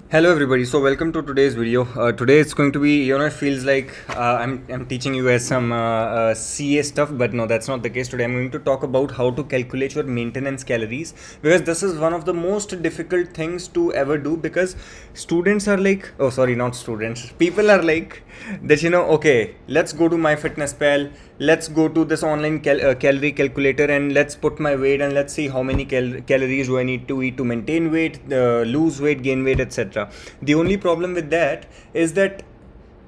Hello everybody, so welcome to today's video. Today it's going to be, it feels like I'm teaching you guys some CA stuff, but no, that's not the case. Today I'm going to talk about how to calculate your maintenance calories, because this is one of the most difficult things to ever do, because students are like, oh sorry, not students, people are like that, okay, let's go to MyFitnessPal, let's go to this online calorie calculator and let's put my weight and let's see how many calories do I need to eat to maintain weight, lose weight, gain weight, etc. The only problem with that is that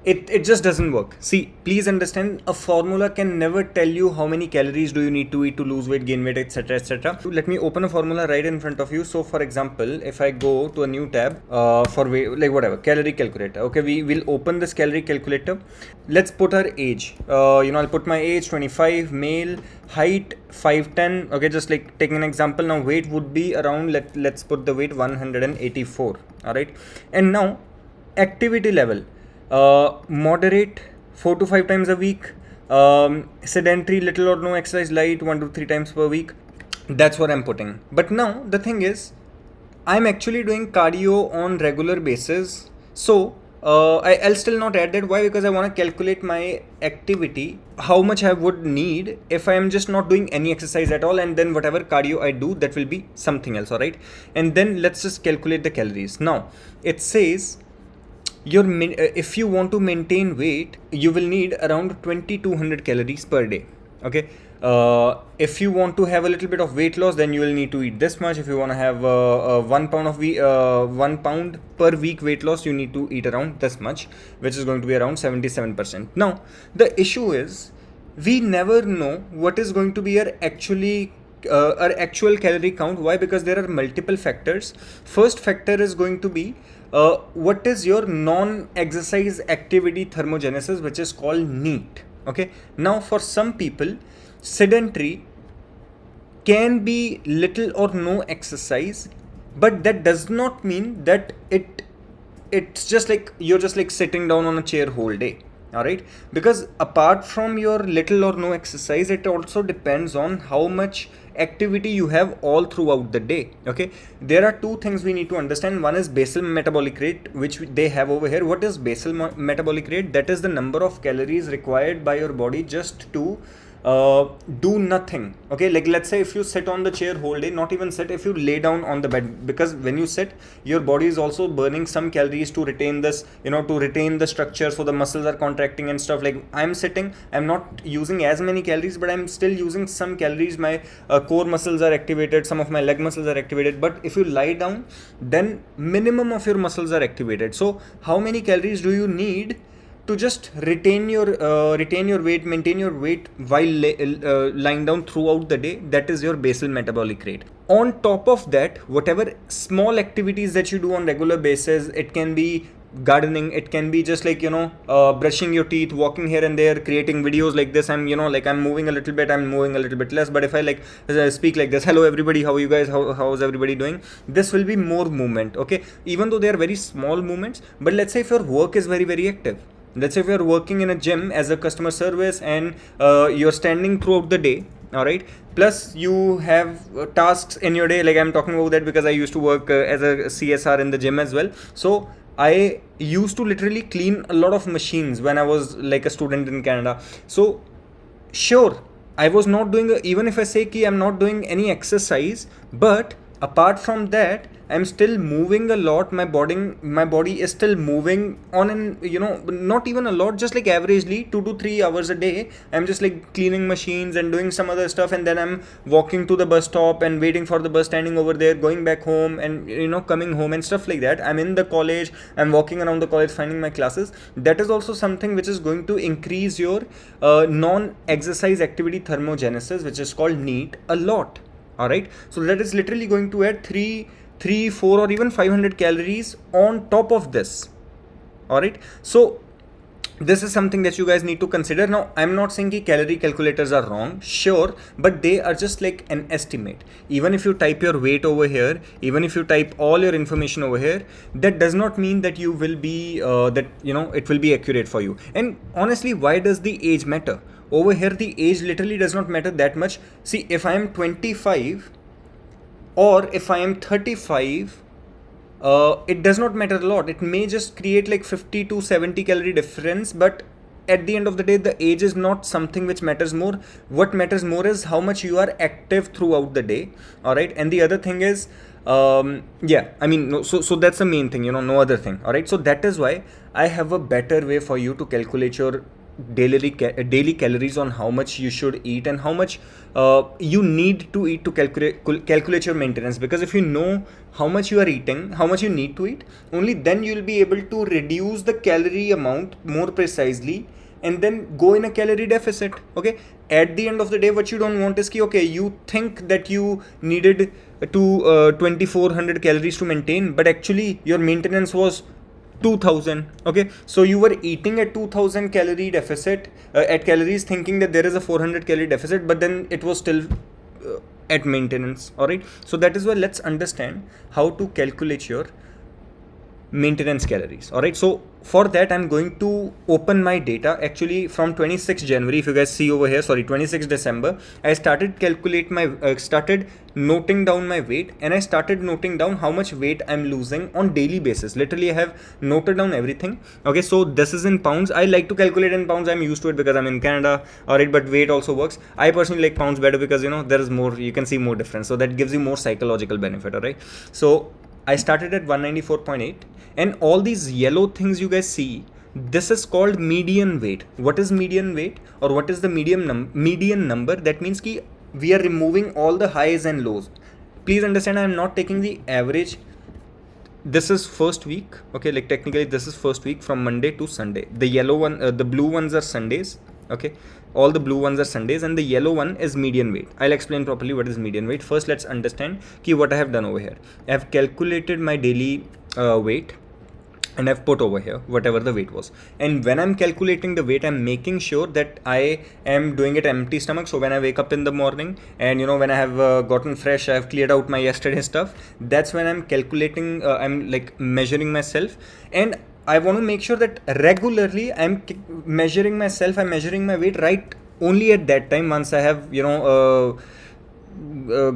it just doesn't work. See, please understand, a formula can never tell you how many calories do you need to eat to lose weight, gain weight, etc, etc. Let me open a formula right in front of you. So for example, if I go to a new tab for weight, like whatever, calorie calculator, okay, we will open this calorie calculator. Let's put our age. I'll put my age 25, male, height 5'10", okay, just like taking an example. Now weight would be around, let's put the weight 184. All right, and now activity level, moderate 4 to 5 times a week, sedentary, little or no exercise, light 1 to 3 times per week. That's what I'm putting. But now the thing is, I'm actually doing cardio on regular basis, so I'll still not add that. Why? Because I want to calculate my activity, how much I would need if I am just not doing any exercise at all, and then whatever cardio I do, that will be something else. All right, and then let's just calculate the calories. Now it says if you want to maintain weight, you will need around 2200 calories per day. Okay, if you want to have a little bit of weight loss, then you will need to eat this much. If you want to have 1 pound per week weight loss, you need to eat around this much, which is going to be around 77%. Now the issue is, we never know what is going to be our actual calorie count. Why? Because there are multiple factors. First factor is going to be what is your non-exercise activity thermogenesis, which is called NEAT. Okay, now for some people, sedentary can be little or no exercise, but that does not mean that it's just like you're just like sitting down on a chair whole day. All right, because apart from your little or no exercise, it also depends on how much activity you have all throughout the day. Okay, there are two things we need to understand. One is basal metabolic rate, which they have over here. What is basal metabolic rate? That is the number of calories required by your body just to do nothing. Okay, like let's say if you sit on the chair whole day, not even sit, if you lay down on the bed, because when you sit, your body is also burning some calories to retain this, to retain the structure, so the muscles are contracting and stuff. Like I'm sitting, I'm not using as many calories, but I'm still using some calories. My core muscles are activated, some of my leg muscles are activated. But if you lie down, then minimum of your muscles are activated. So how many calories do you need to just retain your weight, maintain your weight while lying down throughout the day? That is your basal metabolic rate. On top of that, whatever small activities that you do on regular basis, it can be gardening, it can be just like brushing your teeth, walking here and there, creating videos like this. I'm I'm moving a little bit, I'm moving a little bit less, but if I speak like this, hello everybody, how are you guys, how's everybody doing, this will be more movement. Okay, even though they are very small movements. But let's say if your work is very very active, let's say if you're working in a gym as a customer service, and you're standing throughout the day, all right, plus you have tasks in your day. Like I'm talking about that because I used to work as a CSR in the gym as well. So I used to literally clean a lot of machines when I was like a student in Canada. So sure, I was not doing even if I say ki I'm not doing any exercise, but apart from that, I'm still moving a lot. My body is still moving on, and not even a lot, just like averagely 2 to 3 hours a day. I'm just like cleaning machines and doing some other stuff, and then I'm walking to the bus stop and waiting for the bus, standing over there, going back home, and coming home and stuff like that. I'm in the college, I'm walking around the college, finding my classes. That is also something which is going to increase your non-exercise activity thermogenesis, which is called NEAT, a lot. All right, so that is literally going to add 3, 4, or even 500 calories on top of this. All right, so this is something that you guys need to consider. Now I'm not saying that calorie calculators are wrong, sure, but they are just like an estimate. Even if you type your weight over here, even if you type all your information over here, that does not mean that you will be it will be accurate for you. And honestly, why does the age matter? Over here the age literally does not matter that much. See, if I am 25 or if I am 35, it does not matter a lot. It may just create like 50 to 70 calorie difference, but at the end of the day, the age is not something which matters more. What matters more is how much you are active throughout the day. All right. And the other thing is, yeah, I mean, no, so that's the main thing, no other thing. All right. So that is why I have a better way for you to calculate your daily calories, on how much you should eat and how much you need to eat to calculate your maintenance. Because if you know how much you are eating, how much you need to eat, only then you'll be able to reduce the calorie amount more precisely and then go in a calorie deficit. Okay, at the end of the day, what you don't want is ki, okay, you think that you needed to 2400 calories to maintain, but actually your maintenance was 2000. Okay, so you were eating at 2000 calorie deficit at calories, thinking that there is a 400 calorie deficit, but then it was still at maintenance. All right, so that is why let's understand how to calculate your maintenance calories. All right, so for that I'm going to open my data actually from 26 January. If you guys see over here, sorry, 26 December, I started started noting down my weight, and I started noting down how much weight I'm losing on daily basis. Literally I have noted down everything. Okay, so this is in pounds. I like to calculate in pounds. I'm used to it because I'm in Canada. All right, but weight also works. I personally like pounds better because there is more, you can see more difference, so that gives you more psychological benefit. All right, so I started at 194.8, and all these yellow things you guys see, this is called median weight. What is median weight, or what is the median number? That means ki we are removing all the highs and lows. Please understand, I am not taking the average. This is first week. Okay, like technically this is first week from Monday to Sunday. The yellow one, the blue ones are Sundays. Okay, all the blue ones are Sundays, and the yellow one is median weight. I'll explain properly what is median weight. First, let's understand ki what I have done over here. I have calculated my daily weight, and I've put over here whatever the weight was. And when I'm calculating the weight, I'm making sure that I am doing it empty stomach. So when I wake up in the morning, and when I have gotten fresh, I've cleared out my yesterday stuff, that's when I'm calculating, I'm like measuring myself. And I want to make sure that regularly I'm measuring myself, I'm measuring my weight right only at that time, once I have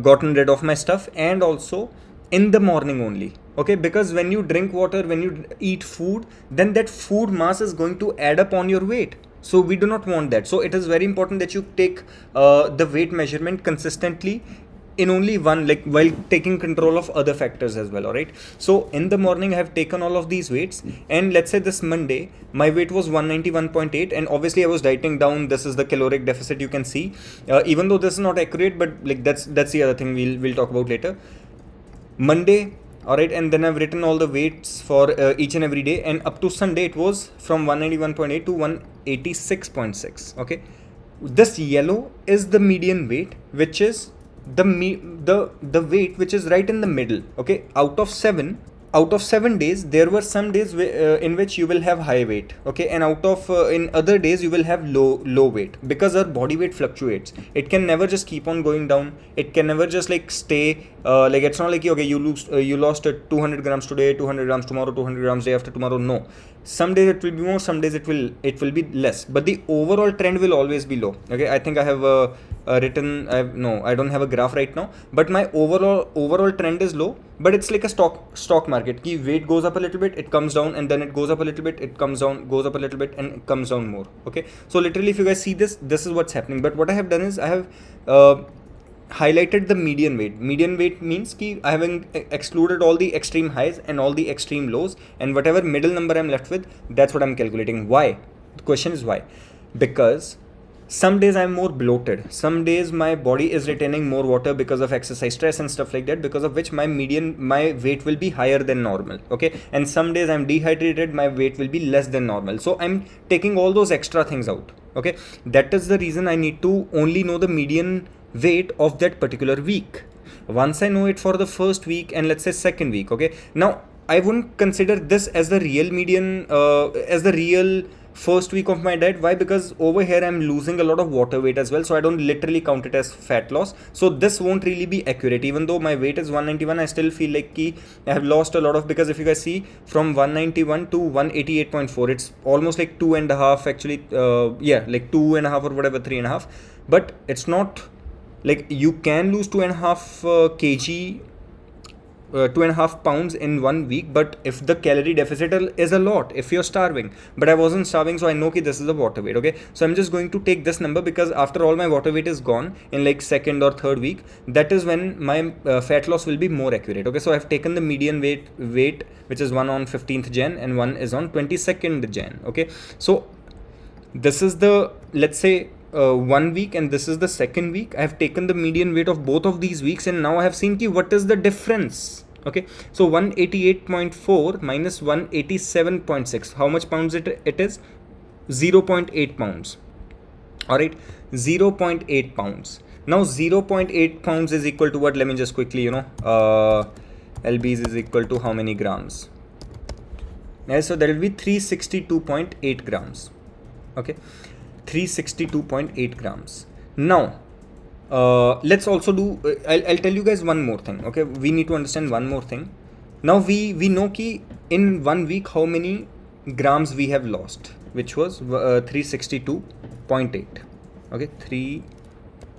gotten rid of my stuff, and also in the morning only. Okay, because when you drink water, when you eat food, then that food mass is going to add up on your weight. So we do not want that. So it is very important that you take the weight measurement consistently in only one, like while taking control of other factors as well. All right, so in the morning I have taken all of these weights, and let's say this Monday my weight was 191.8, and obviously I was dieting down. This is the caloric deficit, you can see, even though this is not accurate, but like that's the other thing we'll talk about later. Monday, all right, and then I've written all the weights for each and every day, and up to Sunday it was from 191.8 to 186.6. okay, this yellow is the median weight, which is the weight which is right in the middle. Okay, out of 7 days, there were some days in which you will have high weight. Okay, and out of in other days you will have low weight, because our body weight fluctuates. It can never just keep on going down. It can never just like stay like, it's not like, okay, you lost 200 grams today, 200 grams tomorrow, 200 grams day after tomorrow. No, some days it will be more, some days it will be less, but the overall trend will always be low. Okay, I think I have written, I don't have a graph right now, but my overall trend is low. But it's like a stock market. Ki weight goes up a little bit, it comes down, and then it goes up a little bit, it comes down, goes up a little bit, and it comes down more. Okay, so literally if you guys see this is what's happening. But what I have done is I have highlighted the median weight. Median weight means ki I have excluded all the extreme highs and all the extreme lows, and whatever middle number I'm left with, that's what I'm calculating. Why? The question is why? Because some days I'm more bloated, some days my body is retaining more water because of exercise stress and stuff like that, because of which my weight will be higher than normal. Okay, and some days I'm dehydrated, my weight will be less than normal. So I'm taking all those extra things out. Okay, that is the reason I need to only know the median weight of that particular week. Once I know it for the first week and let's say second week, okay, now I wouldn't consider this as the real median, as the real first week of my diet. Why? Because over here I'm losing a lot of water weight as well, so I don't literally count it as fat loss. So this won't really be accurate. Even though my weight is 191, I still feel like I have lost a lot of, because if you guys see from 191 to 188.4, it's almost like 2.5 actually, like 2.5 or whatever, 3.5. But it's not like you can lose 2.5 kg 2.5 pounds in 1 week, but if the calorie deficit is a lot, if you're starving, but I wasn't starving, so I know that this is the water weight. Okay, so I'm just going to take this number because after all my water weight is gone in like second or third week. That is when my fat loss will be more accurate. Okay, so I've taken the median weight which is one on 15th Jan and one is on 22nd Jan. Okay, so this is the, let's say, 1 week and this is the second week. I have taken the median weight of both of these weeks and now I have seen what is the difference. Okay, so 188.4 minus 187.6, how much pounds it is? 0.8 pounds. All right, 0.8 pounds. Now 0.8 pounds is equal to what? Let me just quickly, lbs is equal to how many grams? Yeah, so that will be 362.8 grams. Okay, 362.8 grams. Now let's also do I'll tell you guys one more thing. Okay, we need to understand one more thing. Now we know ki in 1 week how many grams we have lost, which was 362.8. okay,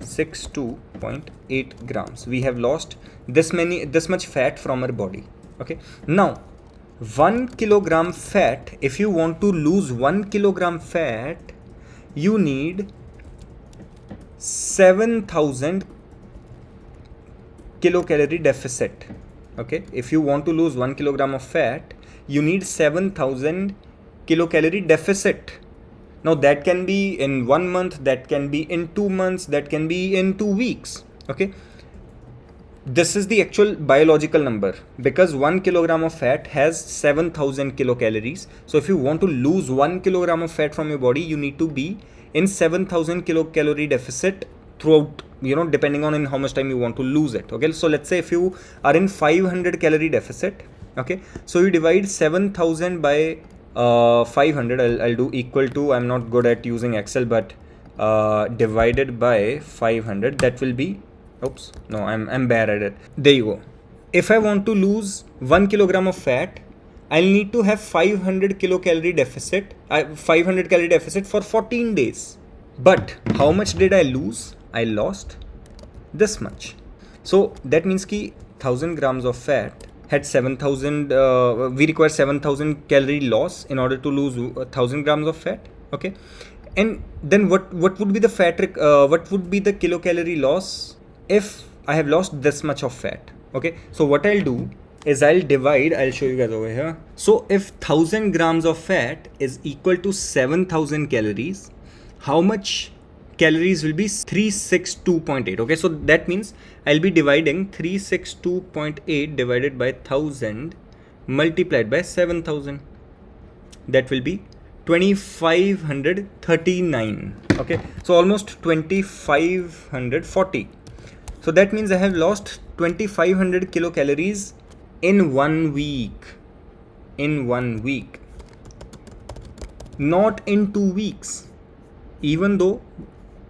362.8 grams we have lost. This much fat from our body. Okay, now 1 kilogram fat, if you want to lose 1 kilogram fat, you need 7,000 kilocalorie deficit. Okay, if you want to lose 1 kilogram of fat, you need 7,000 kilocalorie deficit. Now that can be in 1 month, that can be in 2 months, that can be in 2 weeks. Okay, this is the actual biological number because 1 kilogram of fat has 7,000 kilocalories. So if you want to lose 1 kilogram of fat from your body, you need to be in 7,000 kilocalorie deficit throughout, depending on in how much time you want to lose it. Okay, so let's say if you are in 500 calorie deficit, okay, so you divide 7,000 by 500. I'll do equal to, I'm not good at using Excel, but divided by 500, that will be, oops, no, I'm bad at it. There you go. If I want to lose 1 kilogram of fat, I'll need to have 500 kilocalorie deficit, 500 calorie deficit for 14 days. But how much did I lose? I lost this much. So that means ki 1000 grams of fat had 7,000, we require 7,000 calorie loss in order to lose 1000 grams of fat. Okay, and then what would be the what would be the kilocalorie loss if I have lost this much of fat? Okay, so what I'll do is I'll show you guys over here. So if 1000 grams of fat is equal to 7,000 calories, how much calories will be? 362.8. okay, so that means I'll be dividing 362.8 divided by 1000 multiplied by 7,000. That will be 2539. okay, so almost 2540. So that means I have lost 2500 kilocalories in 1 week. In 1 week, not in 2 weeks. Even though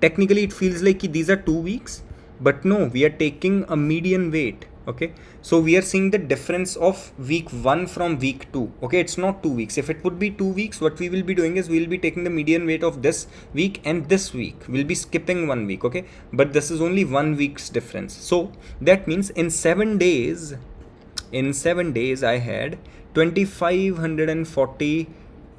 technically it feels like these are 2 weeks, but no, we are taking a median weight. Okay, so we are seeing the difference of week 1 from week 2. okay, it's not 2 weeks. If it would be 2 weeks, what we will be doing is we'll be taking the median weight of this week and this week. We'll be skipping 1 week. Okay, but this is only 1 week's difference. So that means in 7 days I had 2540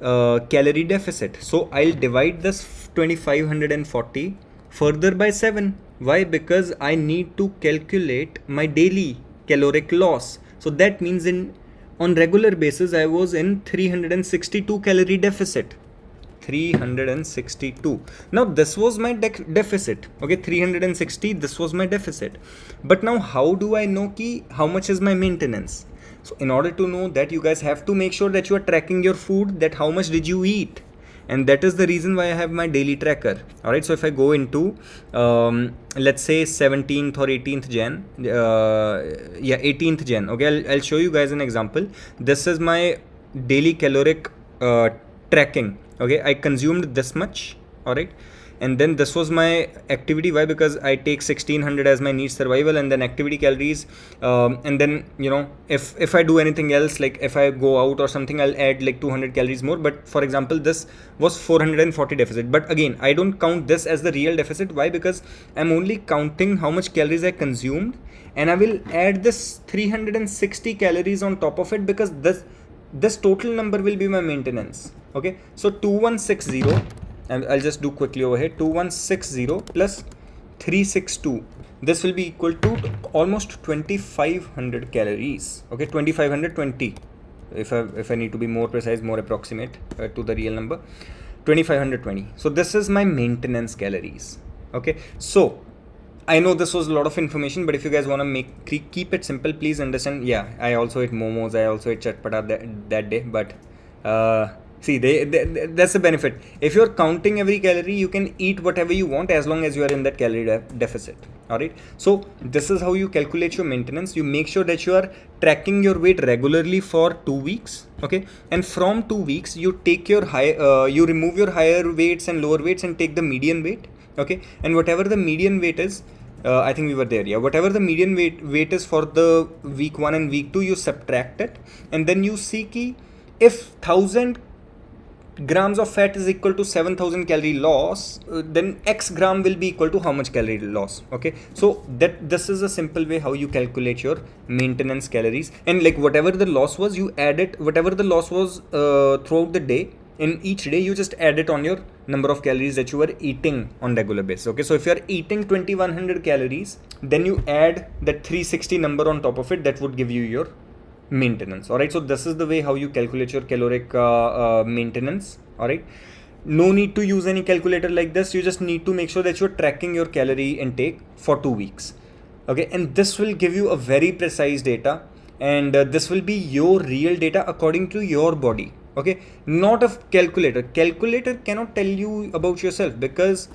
calorie deficit. So I'll divide this 2540 further by 7. Why? Because I need to calculate my daily caloric loss. So that means on regular basis I was in 362 calorie deficit. 362. Now this was my deficit. Okay, 360, this was my deficit. But now how do I know how much is my maintenance? So in order to know that, you guys have to make sure that you are tracking your food, that how much did you eat. And that is the reason why I have my daily tracker. All right, so if I go into let's say 17th or 18th Jan, 18th Jan. okay, I'll show you guys an example. This is my daily caloric tracking. Okay, I consumed this much. All right, and then this was my activity. Why? Because I take 1600 as my need survival, and then activity calories, and then if I do anything else, like if I go out or something, I'll add like 200 calories more. But for example, this was 440 deficit, but again I don't count this as the real deficit. Why? Because I'm only counting how much calories I consumed and I will add this 360 calories on top of it, because this total number will be my maintenance. Okay, so 2160, and I'll just do quickly over here, 2160 plus 362, this will be equal to almost 2500 calories. Okay, 2520, if I need to be more precise, more approximate to the real number, 2520. So this is my maintenance calories. Okay, so I know this was a lot of information, but if you guys want to keep it simple, please understand. Yeah, I also ate momos, I also ate chatpata that day, but see, that's the benefit. If you're counting every calorie, you can eat whatever you want as long as you are in that calorie deficit. Alright, so this is how you calculate your maintenance. You make sure that you are tracking your weight regularly for 2 weeks. Okay, and from 2 weeks, you take your you remove your higher weights and lower weights and take the median weight. Okay, and whatever the median weight is, I think we were there. Yeah, whatever the median weight is for the week 1 and week 2, you subtract it, and then you see if 1000 grams of fat is equal to 7000 calorie loss, then X gram will be equal to how much calorie loss. Okay, so this is a simple way how you calculate your maintenance calories, and like whatever the loss was, you add it, whatever the loss was throughout the day, in each day you just add it on your number of calories that you are eating on regular basis. Okay, so if you are eating 2100 calories, then you add that 360 number on top of it, that would give you your maintenance. All right, so this is the way how you calculate your caloric maintenance. All right, no need to use any calculator like this. You just need to make sure that you're tracking your calorie intake for 2 weeks. Okay, and this will give you a very precise data, and this will be your real data according to your body. Okay, not a calculator cannot tell you about yourself, because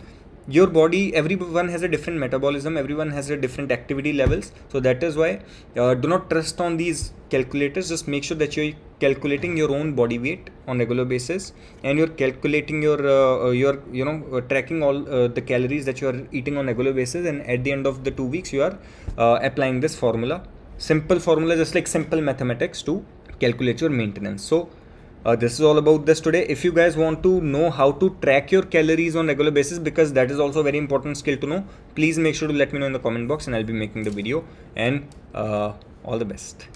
your body, everyone has a different metabolism, everyone has a different activity levels. So that is why do not trust on these calculators. Just make sure that you're calculating your own body weight on regular basis, and you're calculating your tracking all the calories that you are eating on regular basis, and at the end of the 2 weeks you are applying this formula, simple formula, just like simple mathematics, to calculate your maintenance. So this is all about this today. If you guys want to know how to track your calories on regular basis, because that is also a very important skill to know, please make sure to let me know in the comment box, and I'll be making the video. And all the best.